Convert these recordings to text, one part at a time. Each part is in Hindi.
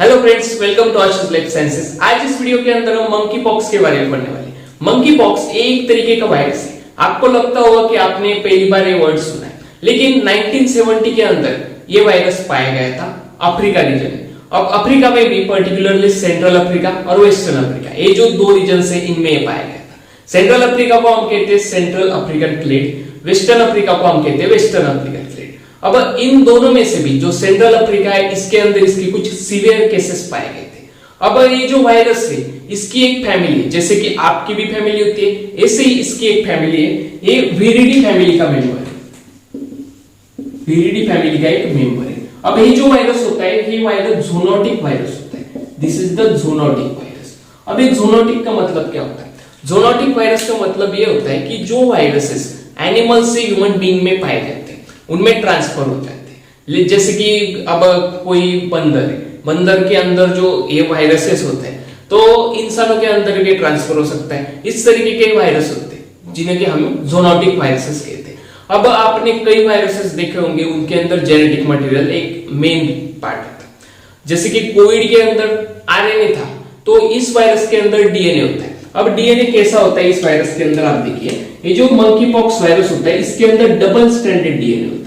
हेलो फ्रेंड्स, वेलकम टू आशुष लाइफ साइंसेस। आज इस वीडियो के अंदर हम मंकी पॉक्स के बारे में पढ़ने वाले हैं। मंकी पॉक्स एक तरीके का वायरस है। आपको लगता होगा कि आपने पहली बार ये वर्ड सुना है, लेकिन 1970 के अंदर ये वायरस पाया गया था अफ्रीका रीजन में। अब अफ्रीका में भी पर्टिकुलरली सेंट्रल अफ्रीका और वेस्टर्न अफ्रीका, ये जो दो रीजन है इनमें ये पाया गया था। सेंट्रल अफ्रीका को हम कहते हैं central African plate, western Africa को हम कहते हैं वेस्टर्न अफ्रीकन प्लेट। अब इन दोनों में से भी जो सेंट्रल अफ्रीका है, इसके अंदर इसके कुछ सीवियर केसेस पाए गए थे। अब ये जो वायरस है, इसकी एक फैमिली है, जैसे कि आपकी भी फैमिली होती है, ऐसे ही इसकी एक फैमिली है। ये विरिडी फैमिली का मेंबर है, विरिडी फैमिली का एक मेंबर है। अब ये जो वायरस होता है, ये वायरस ज़ूनोटिक वायरस होता है। This is the zoonotic virus. अब ये ज़ूनोटिक का मतलब क्या होता है? ज़ूनोटिक वायरस का मतलब ये होता है कि जो वायरसेस एनिमल से ह्यूमन बीइंग में पाए जाते हैं, उनमें ट्रांसफर हो जाते हैं। जैसे कि अब कोई बंदर है, बंदर के अंदर जो ये वायरसेस होते हैं, तो इंसानों के अंदर भी ट्रांसफर हो सकता है। इस तरीके के वायरस होते हैं जिन्हें कि हम ज़ूनोटिक वायरसेस कहते हैं। अब आपने कई वायरसेस देखे होंगे, उनके अंदर जेनेटिक मटेरियल एक मेन पार्ट होता है। जैसे कि कोविड के अंदर आरएनए था, तो इस वायरस के अंदर डीएनए होता है। अब डीएनए कैसा होता है इस वायरस के अंदर? आप देखिए, ये जो मंकी पॉक्स वायरस होता है, इसके अंदर डबल स्ट्रैंडेड डीएनए होता है।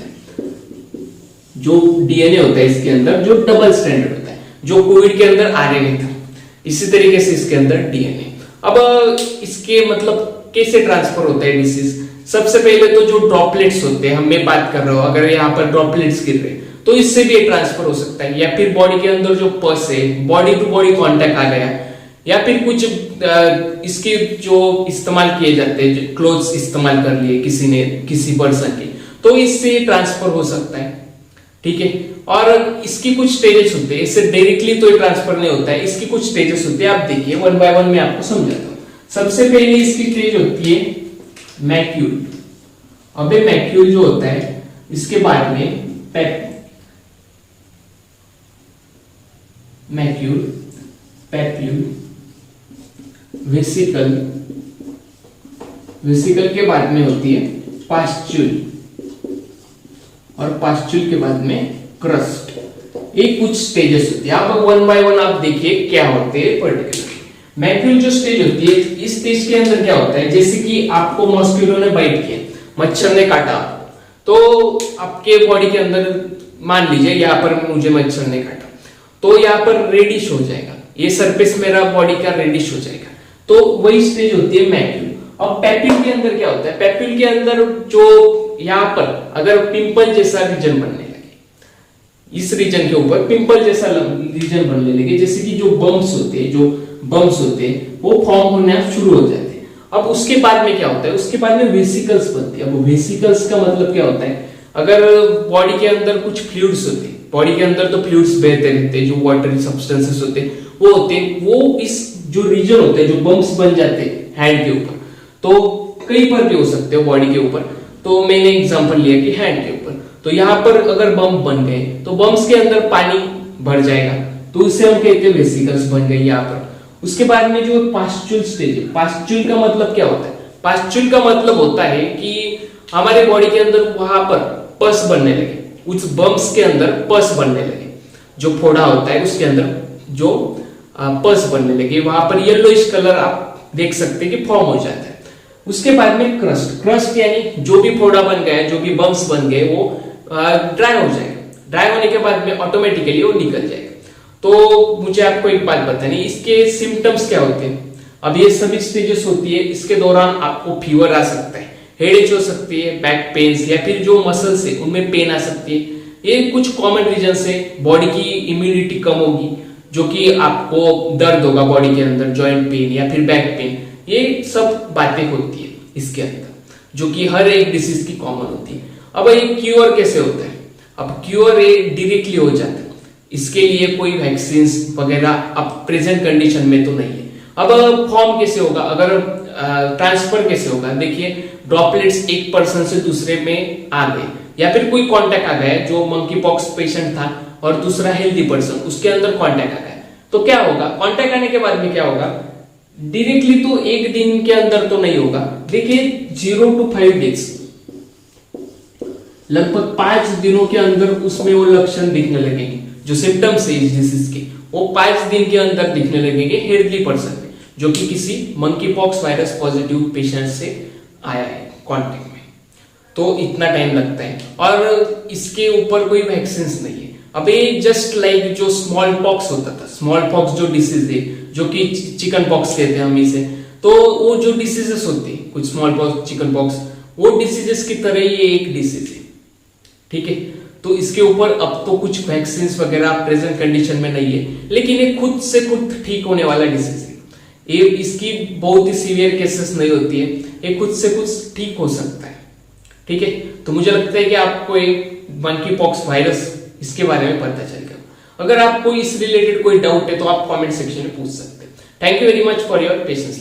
जो डीएनए होता है इसके अंदर, जो डबल स्ट्रैंडेड होता है, जो कोविड के अंदर आरएनए था, इसी तरीके से इसके अंदर डीएनए। अब इसके मतलब कैसे ट्रांसफर होता है डिसीज? सबसे पहले तो जो ड्रॉपलेट्स होते हैं, हम मैं बात कर रहा हूं, अगर यहाँ पर ड्रॉपलेट्स गिर रहे तो इससे भी ट्रांसफर हो सकता है। या फिर बॉडी के अंदर जो पस है, बॉडी टू बॉडी कांटेक्ट आ गया, या फिर कुछ इसके जो इस्तेमाल किए जाते हैं, क्लोथ्स इस्तेमाल कर लिए किसी ने, किसी पर्सन के, तो इससे ट्रांसफर हो सकता है। ठीक है। और इसकी कुछ स्टेजेस होते हैं, इससे डायरेक्टली तो ट्रांसफर नहीं होता है, इसकी कुछ स्टेजेस होते हैं। आप देखिए, वन बाय वन मैं आपको समझाता हूं। सबसे पहले इसकी स्टेज होती है मैक्यूल। अबे मैक्यूल जो होता है, इसके बाद में मैक्यूल, पैप्यूल, वेसिकल, वेसिकल के बाद में होती है पास्चुल, और पास्चुल के बाद में क्रस्ट। एक कुछ स्टेजेस होती है। आप वन बाय वन आप देखिए क्या होते हैं पर्टिकुलर। मैक्यूल जो स्टेज होती है, इस स्टेज के अंदर क्या होता है? जैसे कि आपको मॉस्किटो ने बाइट किया, मच्छर ने काटा, तो आपके बॉडी के अंदर मान लीजिए यहाँ पर मुझे मच्छर ने काटा, तो यहाँ पर रेडिश हो जाएगा, ये सरफेस मेरा बॉडी का रेडिश हो जाएगा। तो वही स्टेज होती है मैक्यूल। अब पैप्यूल के अंदर क्या होता है? पैप्यूल के अंदर जो यहाँ पर अगर पिंपल जैसा रीजन बनने लगे, इस रीजन के ऊपर पिंपल जैसा रीजन बनने लगे, जैसे कि जो बम्स होते हैं वो फॉर्म होना शुरू हो जाते हैं। अब उसके बाद में क्या होता है? उसके बाद में वेसिकल्स बनती है। अब वेसिकल्स का मतलब क्या होता है? अगर बॉडी के अंदर कुछ फ्लूइड्स होते हैं, बॉडी के अंदर तो फ्लूइड्स बहते रहते हैं, जो वाटरी सब्सटेंसेस होते हैं वो होते हैं, वो इस जो रीजन होते हैं, जो बम्स बन जाते हैं हैंड के ऊपर, तो कहीं पर भी हो सकते हो बॉडी के ऊपर। तो मैंने एग्जांपल लिया कि हैंड के ऊपर, तो यहाँ पर अगर बम बन गए, तो बम्स के अंदर पानी भर जाएगा, तो उसे हम कहते हैं वेसिकल्स बन गए यहाँ पर। उसके बाद में जो पास्चुल स्टेज है, पास्चुल का मतलब क्या होता है? पास्चुल का मतलब होता है कि हमारे बॉडी के अंदर वहां पर पस बनने लगे, उस बम्स के अंदर पस बनने लगे, जो फोड़ा होता है उसके अंदर जो पस बनने लगे, वहां पर येलोइश कलर आप देख सकते हैं कि फॉर्म हो जाता है। उसके बाद में क्रस्ट, क्रस्ट यानी जो भी फोड़ा बन गया, जो भी बम्स बन गए, वो ड्राई हो जाएगा। ड्राई होने के बाद में ऑटोमेटिकली वो निकल जाएगा। तो मुझे आपको एक बात बतानी, इसके सिम्टम्स क्या होते हैं? अब ये सभी स्टेजेस होती है, इसके दौरान आपको फीवर आ सकता है, हेडेक हो सकती है, बैक पेन्स, या फिर जो मसल्स है उनमें पेन आ सकती है। ये कुछ कॉमन रीजन से बॉडी की इम्यूनिटी कम होगी, जो कि आपको दर्द होगा बॉडी के अंदर, जॉइंट पेन या फिर बैक पेन, ये सब बातें होती है इसके अंदर, जो कि हर एक डिसीज की कॉमन होती है। अब ये क्योर कैसे होता है? अब क्योर ये डायरेक्टली हो जाता है, इसके लिए कोई वैक्सीन वगैरह अब प्रेजेंट कंडीशन में तो नहीं है। अब फॉर्म कैसे होगा? अगर ट्रांसफर कैसे होगा? देखिए, ड्रॉपलेट्स एक पर्सन से दूसरे में आ गए, या फिर कोई कांटेक्ट आ गया, जो मंकी पॉक्स पेशेंट था और दूसरा हेल्दी पर्सन, उसके अंदर कांटेक्ट आ गया, तो क्या होगा? कांटेक्ट आने के बाद में क्या होगा? डायरेक्टली तो एक दिन के अंदर तो नहीं होगा। देखिए 0 to 5 डेज, लगभग 5 दिनों के अंदर उसमें वो लक्षण दिखने लगेंगे। जो सिम्टम्स है इस डिसीज के वो 5 दिन के अंदर दिखने लगेंगे हेल्दी पर्सन में, जो कि किसी monkey pox virus positive patient से आया है कांटेक्ट में। तो इतना टाइम लगता है और इसके ऊपर कोई वैक्सीन नहीं है। अभी जस्ट लाइक जो स्मॉल पॉक्स होता था, स्मॉल पॉक्स जो डिसीज है जो कि चिकन पॉक्स कहते हैं हम इसे, तो वो जो डिसीजेस होते हैं कुछ स्मॉल पॉक्स, चिकन पॉक्स, वो डिसीजेस की तरह ये एक डिसीज है, ठीक है। तो इसके ऊपर अब तो कुछ वैक्सीन वगैरह प्रेजेंट कंडीशन में नहीं है, लेकिन ये खुद से खुद ठीक होने वाला डिसीज है। ये इसकी बहुत ही सीवियर केसेस नहीं होती है, ये खुद से कुछ ठीक हो सकता है, ठीक है। तो मुझे लगता है कि आपको एक मंकी पॉक्स वायरस इसके बारे में पता चल गया। अगर आपको इस रिलेटेड कोई डाउट है तो आप कमेंट सेक्शन में पूछ सकते हैं। Thank you very much for your patience.